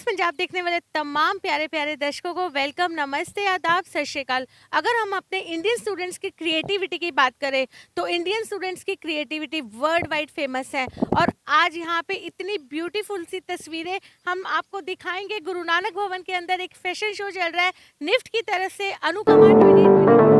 पंजाब देखने वाले तमाम प्यारे प्यारे दर्शकों को वेलकम, नमस्ते, आदाब, सत श्री अकाल। अगर हम अपने इंडियन स्टूडेंट्स की क्रिएटिविटी की बात करें तो इंडियन स्टूडेंट्स की क्रिएटिविटी वर्ल्ड वाइड फेमस है। और आज यहाँ पे इतनी ब्यूटीफुल सी तस्वीरें हम आपको दिखाएंगे। गुरु नानक भवन के अंदर एक फैशन शो चल रहा है निफ्ट की तरफ से, Anupama 2020।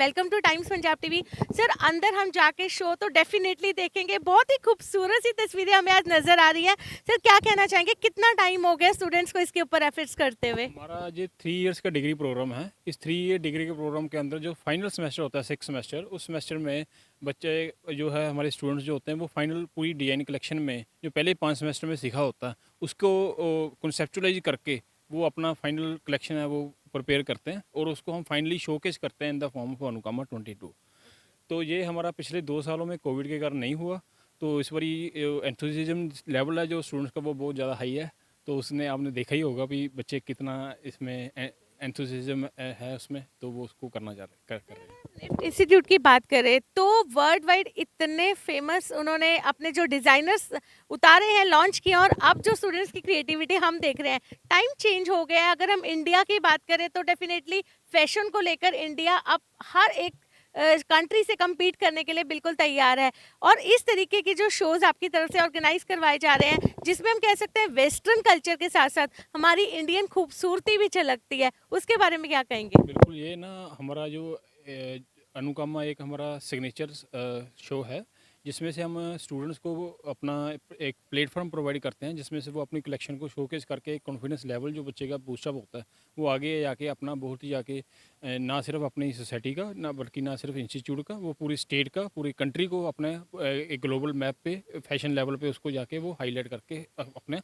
Welcome two times Punjab TV. Sir अंदर हम जाके शो तो डेफिनेटली देखेंगे, बहुत ही खूबसूरत सी तस्वीरें हमें आज नज़र आ रही हैं। सर क्या कहना चाहेंगे, कितना टाइम हो गया स्टूडेंट्स को इसके ऊपर एफर्ट्स करते हुए? हमारा ये 3 इयर्स का डिग्री प्रोग्राम है। इस 3 ईयर डिग्री के प्रोग्राम के अंदर जो फाइनल सेमेस्टर होता है 6 सेमेस्टर, उस सेमेस्टर में बच्चे जो है हमारे स्टूडेंट्स जो होते हैं वो फाइनल पूरी डिजाइन कलेक्शन में जो पहले 5 सेमेस्टर में सीखा होता है उसको कंसेप्चुलाइज करके वो अपना फाइनल कलेक्शन है वो प्रिपेयर करते हैं और उसको हम फाइनली शोकेस करते हैं इन द फॉर्म ऑफ अनुकामा 22। तो ये हमारा पिछले 2 सालों में कोविड के कारण नहीं हुआ, तो इस बारी एंथुसिज्म लेवल है जो स्टूडेंट्स का वो बहुत ज़्यादा हाई है। तो उसने आपने देखा ही होगा भी बच्चे कितना इसमें एंथुसिज्म है उसमें, तो वो उसको करना चाह रहे कर रहे हैं। लिफ्ट इंस्टीट्यूट की बात करें तो वर्ल्ड वाइड इतने फेमस उन्होंने अपने जो डिज़ाइनर्स उतारे हैं, लॉन्च किए, और अब जो स्टूडेंट्स की क्रिएटिविटी हम देख रहे हैं, टाइम चेंज हो गया है। अगर हम इंडिया की बात करें तो डेफिनेटली फैशन को लेकर इंडिया अब हर एक कंट्री से compete करने के लिए बिल्कुल तैयार है। और इस तरीके के जो शोज़ आपकी तरफ से ऑर्गेनाइज करवाए जा रहे हैं, जिसमें हम कह सकते हैं वेस्टर्न कल्चर के साथ साथ हमारी इंडियन खूबसूरती भी झलकती है, उसके बारे में क्या कहेंगे? बिल्कुल, ये ना हमारा जो अनुकामा एक हमारा सिग्नेचर शो है जिसमें से हम स्टूडेंट्स को वो अपना एक प्लेटफॉर्म प्रोवाइड करते हैं जिसमें से वो अपनी कलेक्शन को शोकेस करके कॉन्फिडेंस लेवल जो बच्चे का बूस्टअप होता है वो आगे जाके अपना बहुत ही जाके ना सिर्फ अपनी सोसाइटी का ना बल्कि ना सिर्फ इंस्टीट्यूट का, वो पूरी स्टेट का, पूरी कंट्री को अपने एक ग्लोबल मैप पे फैशन लेवल पे उसको जाके वो हाईलाइट करके अपने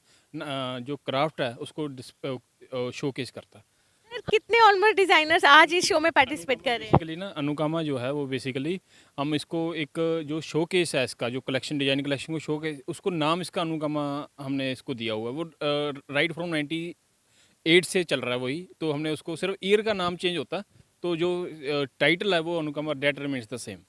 जो क्राफ्ट है उसको शोकेस करता है। सर कितने ऑलमोस्ट डिज़ाइनर्स आज इस शो में पार्टिसिपेट कर रहे हैं? बेसिकली ना अनुकामा जो है वो बेसिकली हम इसको एक जो शो केस है इसका जो कलेक्शन डिजाइन कलेक्शन को शो केस उसको नाम इसका अनुकामा हमने इसको दिया हुआ है। वो राइट फ्रॉम 98 से चल रहा है वही, तो हमने उसको सिर्फ ईयर का नाम चेंज होता है, तो जो टाइटल है वो अनुकामा that remains the same.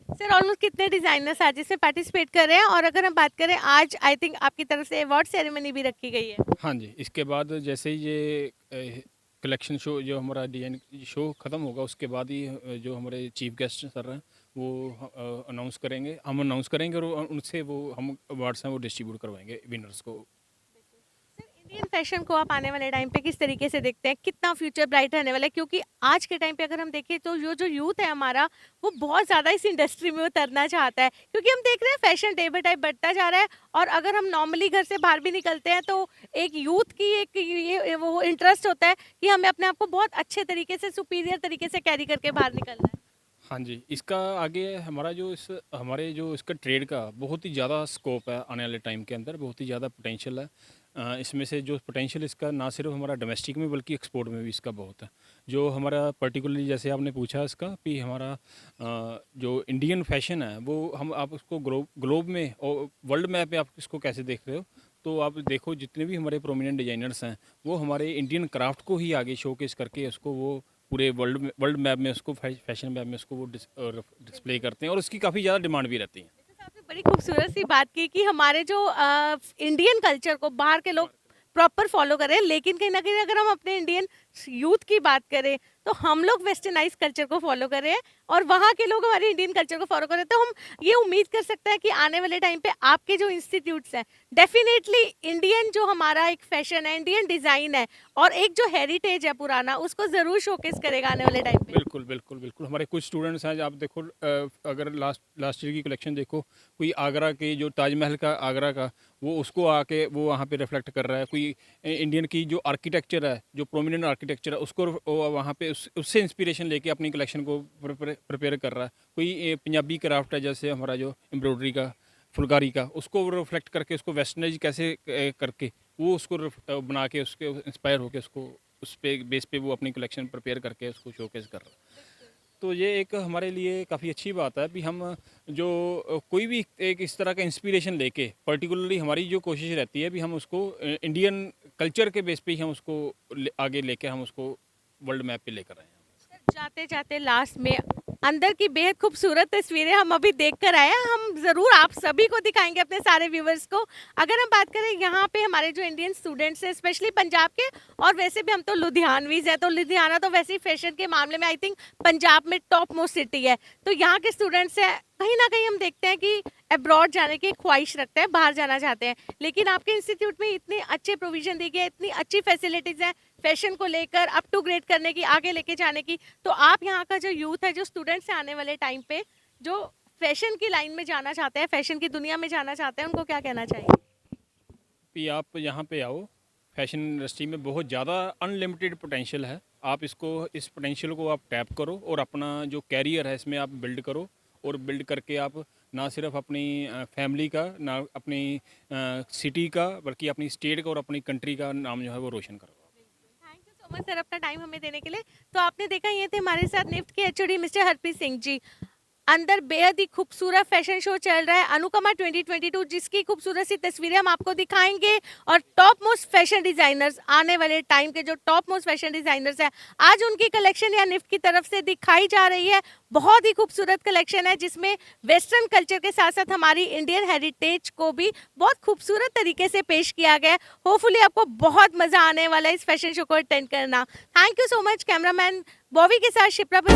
Sir almost कितने डिज़ाइनर्स आज इसमें पार्टिसिपेट कर रहे हैं? और अगर हम बात करें, आज आई थिंक आपकी तरफ से अवार्ड सेरेमनी भी रखी गई है। हाँ जी, इसके बाद जैसे ही ये कलेक्शन शो जो हमारा डिजाइन शो ख़त्म होगा उसके बाद ही जो हमारे चीफ गेस्ट सर हैं वो अनाउंस करेंगे, हम अनाउंस करेंगे और उनसे वो हम अवार्ड्स हैं वो डिस्ट्रीब्यूट करवाएंगे विनर्स को। सर इंडियन फैशन को आप आने वाले टाइम पे किस तरीके से देखते हैं, कितना फ्यूचर ब्राइट रहने वाला है? क्योंकि आज के टाइम पे अगर हम देखें तो जो यूथ है हमारा, वो बहुत ज़्यादा इस इंडस्ट्री में उतरना चाहता है, क्योंकि हम देख रहे हैं फैशन डे बाय डे बढ़ता जा रहा है। और अगर हम नॉर्मली घर से बाहर भी निकलते हैं तो एक यूथ की एक ये वो इंटरेस्ट होता है कि हमें अपने आप को बहुत अच्छे तरीके से, सुपीरियर तरीके से कैरी करके बाहर निकलना है। हाँ जी, इसका आगे हमारा जो हमारे जो इसका ट्रेड का बहुत ही ज़्यादा स्कोप है आने वाले टाइम के अंदर, बहुत ही ज़्यादा पोटेंशियल है। इसमें से जो पोटेंशियल इसका ना सिर्फ हमारा डोमेस्टिक में बल्कि एक्सपोर्ट में भी इसका बहुत है। जो हमारा पर्टिकुलरली जैसे आपने पूछा इसका कि हमारा जो इंडियन फैशन है वो हम आप उसको ग्लोब में और वर्ल्ड मैप पे आप इसको कैसे देख रहे हो, तो आप देखो जितने भी हमारे प्रोमिनेंट डिजाइनर्स हैं वो हमारे इंडियन क्राफ्ट को ही आगे शोकेस करके उसको वो पूरे वर्ल्ड मैप में उसको फैशन मैप में उसको वो डिस्प्ले करते हैं और उसकी काफ़ी ज़्यादा डिमांड भी रहती है। जैसे तो आपने बड़ी खूबसूरत सी बात की कि हमारे जो इंडियन कल्चर को बाहर के लोग प्रॉपर फॉलो कर रहे हैं, लेकिन कहीं ना कहीं अगर हम अपने इंडियन यूथ की बात करें तो हम लोग वेस्टर्नाइज कल्चर को फॉलो कर रहे हैं और वहाँ के लोग हमारे इंडियन कल्चर को फॉलो कर रहे हैं। तो हम ये उम्मीद कर सकते हैं कि आने वाले टाइम पे आपके जो इंस्टीट्यूट्स हैं, डेफिनेटली इंडियन जो हमारा एक फैशन है, इंडियन डिज़ाइन है और एक जो हेरिटेज है पुराना, उसको ज़रूर शोकेस करेगा आने वाले टाइम पे। बिल्कुल बिल्कुल बिल्कुल, हमारे कुछ स्टूडेंट्स हैं, आप देखो अगर लास्ट ईयर की कलेक्शन देखो, कोई आगरा के जो ताजमहल का आगरा का वो उसको आके वो वहाँ पे रिफ्लेक्ट कर रहा है, कोई इंडियन की जो आर्किटेक्चर है, जो प्रोमिनेंट आर्किटेक्चर है उसको वहाँ पे उससे इंस्पिरेशन लेके अपनी कलेक्शन को प्रिपेयर कर रहा है। कोई पंजाबी क्राफ्ट है जैसे हमारा जो एम्ब्रॉयडरी का, फुलकारी का, उसको रिफ्लेक्ट करके उसको वेस्टर्नाइज कैसे करके वो उसको बना के उसके इंस्पायर होके उसको उस पे बेस पे वो अपनी कलेक्शन प्रिपेयर करके उसको शोकेस कर रहा है। तो ये एक हमारे लिए काफ़ी अच्छी बात है भी हम जो कोई भी एक इस तरह का इंस्पिरेशन लेके, पर्टिकुलरली हमारी जो कोशिश रहती है भी हम उसको इंडियन कल्चर के बेस पे ही हम उसको आगे लेके हम उसको वर्ल्ड मैप पे लेकर आए हैं। जाते जाते लास्ट में अंदर की बेहद खूबसूरत तस्वीरें हम अभी देख कर आए हैं, हम ज़रूर आप सभी को दिखाएंगे, अपने सारे व्यूवर्स को। अगर हम बात करें यहाँ पे हमारे जो इंडियन स्टूडेंट्स हैं, स्पेशली पंजाब के, और वैसे भी हम तो लुधियानवीज हैं, तो लुधियाना तो वैसे ही फैशन के मामले में आई थिंक पंजाब में टॉप मोस्ट सिटी है, तो यहाँ के स्टूडेंट्स हैं, कहीं ना कहीं हम देखते हैं कि अब्रॉड जाने की ख्वाहिश रखते हैं, बाहर जाना चाहते हैं, लेकिन आपके इंस्टीट्यूट में इतने अच्छे प्रोविजन दी गई, इतनी अच्छी फैसिलिटीज हैं फैशन को लेकर अप टू ग्रेड करने की, आगे लेके जाने की। तो आप यहाँ का जो यूथ है, जो स्टूडेंट्स हैं आने वाले टाइम पे, जो फैशन की लाइन में जाना चाहते हैं, फैशन की दुनिया में जाना चाहते हैं, उनको क्या कहना चाहिए? कि आप यहाँ पे आओ, फैशन इंडस्ट्री में बहुत ज़्यादा अनलिमिटेड पोटेंशियल है। आप इस पोटेंशियल को आप टैप करो और अपना जो कैरियर है इसमें आप बिल्ड करो, और बिल्ड करके आप ना सिर्फ अपनी फैमिली का, ना अपनी सिटी का, बल्कि अपनी स्टेट का और अपनी कंट्री का नाम जो है वो रोशन करो। Thank you so much sir अपना टाइम हमें देने के लिए। तो आपने देखा, ये थे हमारे साथ निफ्ट के एचओडी मिस्टर हरप्रीत सिंह जी। अंदर बेहद ही खूबसूरत फैशन शो चल रहा है अनुपमा 2022, जिसकी खूबसूरत सी तस्वीरें हम आपको दिखाएंगे, और टॉप मोस्ट फैशन डिजाइनर्स, आने वाले टाइम के जो टॉप मोस्ट फैशन डिजाइनर्स हैं, आज उनकी कलेक्शन या निफ्ट की तरफ से दिखाई जा रही है। बहुत ही खूबसूरत कलेक्शन है, जिसमें वेस्टर्न कल्चर के साथ साथ हमारी इंडियन हेरिटेज को भी बहुत खूबसूरत तरीके से पेश किया गया है। होपफुली आपको बहुत मजा आने वाला है इस फैशन शो को अटेंड करना। Thank you so much. Cameraman Bobby के साथ शिप्रा पर